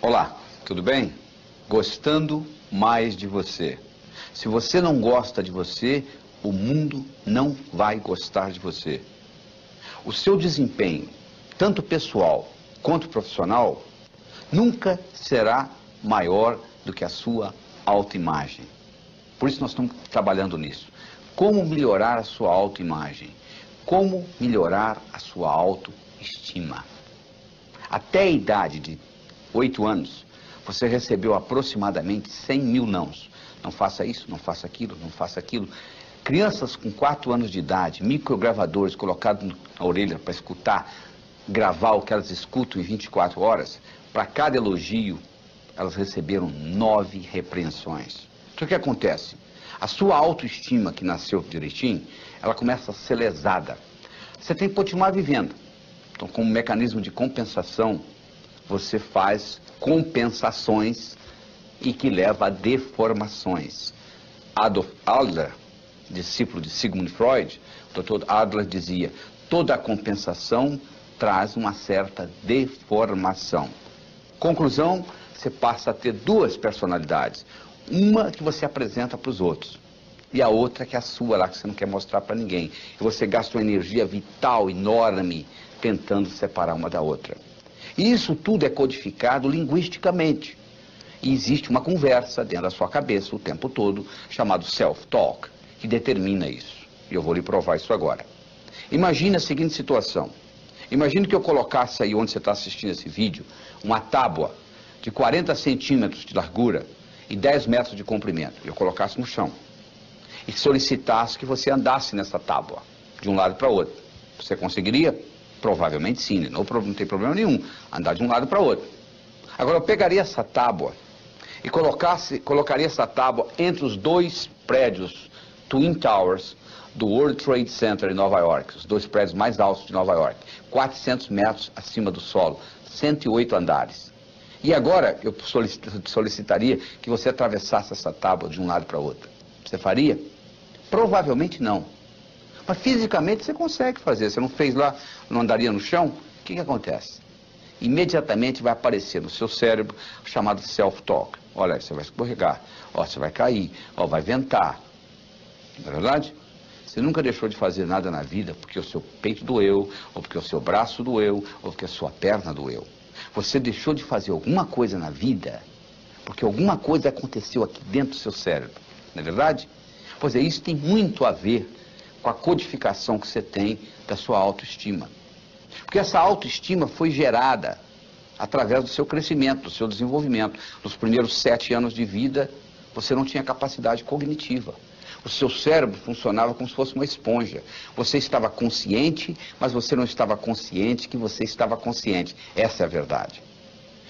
Olá, tudo bem? Gostando mais de você. Se você não gosta de você, o mundo não vai gostar de você. O seu desempenho, tanto pessoal quanto profissional, nunca será maior do que a sua autoimagem. Por isso nós estamos trabalhando nisso. Como melhorar a sua autoimagem? Como melhorar a sua autoestima? Até a idade de 8 anos, você recebeu aproximadamente 100 mil nãos. Não faça isso, não faça aquilo, não faça aquilo. Crianças com 4 anos de idade, microgravadores colocados na orelha para escutar, gravar o que elas escutam em 24 horas, para cada elogio, elas receberam 9 repreensões. Então o que acontece? A sua autoestima, que nasceu direitinho, ela começa a ser lesada. Você tem que continuar vivendo. Então, como mecanismo de compensação, você faz compensações e que leva a deformações. Adolf Adler, discípulo de Sigmund Freud, o Dr. Adler dizia, toda compensação traz uma certa deformação. Conclusão, você passa a ter 2 personalidades. Uma que você apresenta para os outros e a outra que é a sua lá, que você não quer mostrar para ninguém. E você gasta uma energia vital enorme tentando separar uma da outra. E isso tudo é codificado linguisticamente. E existe uma conversa dentro da sua cabeça o tempo todo, chamado self-talk, que determina isso. E eu vou lhe provar isso agora. Imagine a seguinte situação. Imagine que eu colocasse aí onde você está assistindo esse vídeo, uma tábua de 40 centímetros de largura e 10 metros de comprimento. Eu colocasse no chão. E solicitasse que você andasse nessa tábua, de um lado para o outro. Você conseguiria? Provavelmente sim, não tem problema nenhum andar de um lado para o outro. Agora eu pegaria essa tábua e colocaria essa tábua entre os 2 prédios Twin Towers do World Trade Center em Nova York, os 2 prédios mais altos de Nova York, 400 metros acima do solo, 108 andares. E agora eu solicitaria que você atravessasse essa tábua de um lado para o outro. Você faria? Provavelmente não. Mas fisicamente você consegue fazer. Você não fez lá, não andaria no chão? O que acontece? Imediatamente vai aparecer no seu cérebro o chamado self-talk. Olha, você vai escorregar, ó, você vai cair, ó, vai ventar. Não é verdade? Você nunca deixou de fazer nada na vida porque o seu peito doeu, ou porque o seu braço doeu, ou porque a sua perna doeu. Você deixou de fazer alguma coisa na vida porque alguma coisa aconteceu aqui dentro do seu cérebro. Não é verdade? Pois é, isso tem muito a ver com a codificação que você tem da sua autoestima. Porque essa autoestima foi gerada através do seu crescimento, do seu desenvolvimento. Nos primeiros 7 anos de vida, você não tinha capacidade cognitiva. O seu cérebro funcionava como se fosse uma esponja. Você estava consciente, mas você não estava consciente que você estava consciente. Essa é a verdade.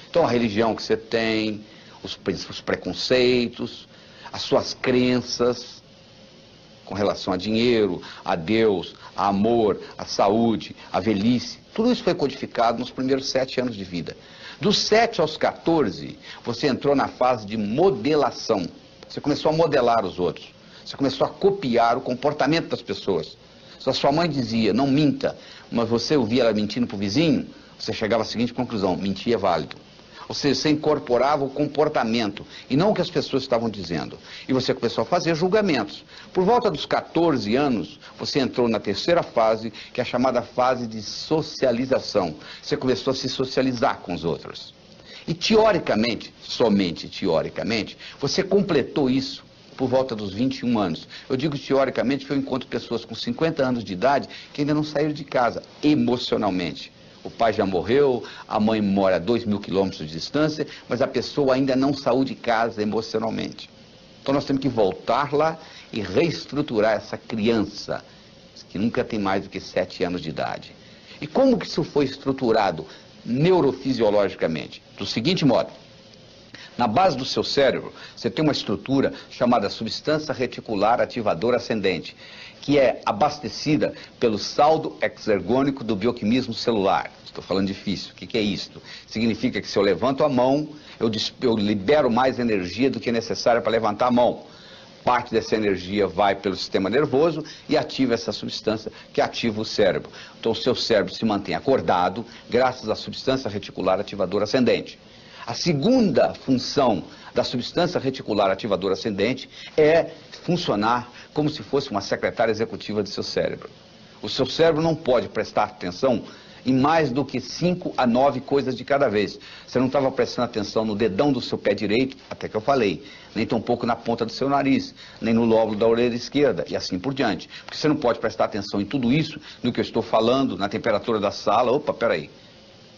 Então a religião que você tem, os preconceitos, as suas crenças com relação a dinheiro, a Deus, a amor, a saúde, a velhice, tudo isso foi codificado nos primeiros 7 anos de vida. Dos 7 aos 14, você entrou na fase de modelação. Você começou a modelar os outros. Você começou a copiar o comportamento das pessoas. Se a sua mãe dizia, não minta, mas você ouvia ela mentindo para o vizinho, você chegava à seguinte conclusão, mentir é válido. Ou seja, você incorporava o comportamento e não o que as pessoas estavam dizendo. E você começou a fazer julgamentos. Por volta dos 14 anos, você entrou na terceira fase, que é a chamada fase de socialização. Você começou a se socializar com os outros. E teoricamente, somente teoricamente, você completou isso por volta dos 21 anos. Eu digo teoricamente que eu encontro pessoas com 50 anos de idade que ainda não saíram de casa, emocionalmente. O pai já morreu, a mãe mora a 2.000 quilômetros de distância, mas a pessoa ainda não saiu de casa emocionalmente. Então nós temos que voltar lá e reestruturar essa criança, que nunca tem mais do que 7 anos de idade. E como que isso foi estruturado neurofisiologicamente? Do seguinte modo, na base do seu cérebro, você tem uma estrutura chamada substância reticular ativadora ascendente, que é abastecida pelo saldo exergônico do bioquímico celular. Estou falando difícil. O que é isso? Significa que se eu levanto a mão, eu libero mais energia do que é necessária para levantar a mão. Parte dessa energia vai pelo sistema nervoso e ativa essa substância que ativa o cérebro. Então o seu cérebro se mantém acordado graças à substância reticular ativadora ascendente. A segunda função da substância reticular ativadora ascendente é funcionar como se fosse uma secretária executiva do seu cérebro. O seu cérebro não pode prestar atenção em mais do que 5 a 9 coisas de cada vez. Você não estava prestando atenção no dedão do seu pé direito, até que eu falei, nem tampouco na ponta do seu nariz, nem no lóbulo da orelha esquerda, e assim por diante. Porque você não pode prestar atenção em tudo isso, no que eu estou falando, na temperatura da sala. Opa, peraí,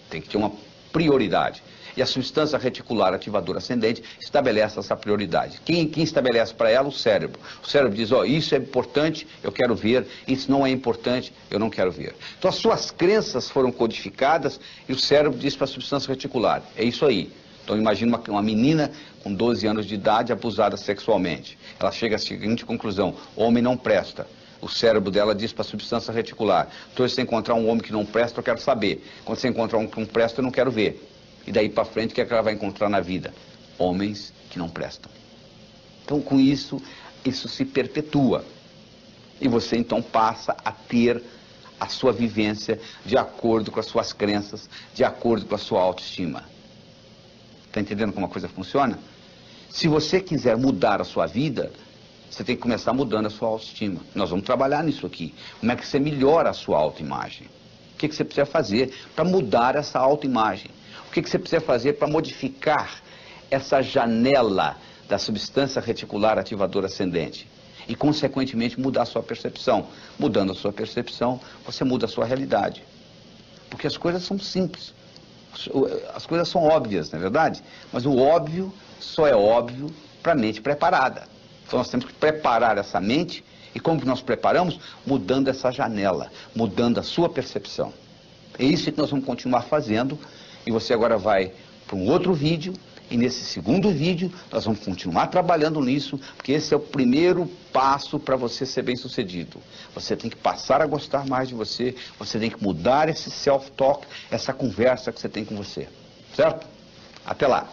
tem que ter uma prioridade. E a substância reticular ativadora ascendente estabelece essa prioridade. Quem estabelece para ela? O cérebro. O cérebro diz, ó, isso é importante, eu quero ver, isso não é importante, eu não quero ver. Então as suas crenças foram codificadas e o cérebro diz para a substância reticular, é isso aí. Então imagina uma menina com 12 anos de idade abusada sexualmente. Ela chega à seguinte conclusão, homem não presta. O cérebro dela diz para a substância reticular, então se você encontrar um homem que não presta, eu quero saber. Quando você encontrar um que não presta, eu não quero ver. E daí para frente, o que é que ela vai encontrar na vida? Homens que não prestam. Então, com isso, isso se perpetua. E você, então, passa a ter a sua vivência de acordo com as suas crenças, de acordo com a sua autoestima. Está entendendo como a coisa funciona? Se você quiser mudar a sua vida, você tem que começar mudando a sua autoestima. Nós vamos trabalhar nisso aqui. Como é que você melhora a sua autoimagem? O que você precisa fazer para mudar essa autoimagem? O que você precisa fazer para modificar essa janela da substância reticular ativadora ascendente? E, consequentemente, mudar a sua percepção. Mudando a sua percepção, você muda a sua realidade. Porque as coisas são simples. As coisas são óbvias, não é verdade? Mas o óbvio só é óbvio para a mente preparada. Então nós temos que preparar essa mente. E como que nós preparamos? Mudando essa janela, mudando a sua percepção. É isso que nós vamos continuar fazendo. E você agora vai para um outro vídeo, e nesse segundo vídeo nós vamos continuar trabalhando nisso, porque esse é o primeiro passo para você ser bem-sucedido. Você tem que passar a gostar mais de você, você tem que mudar esse self-talk, essa conversa que você tem com você. Certo? Até lá!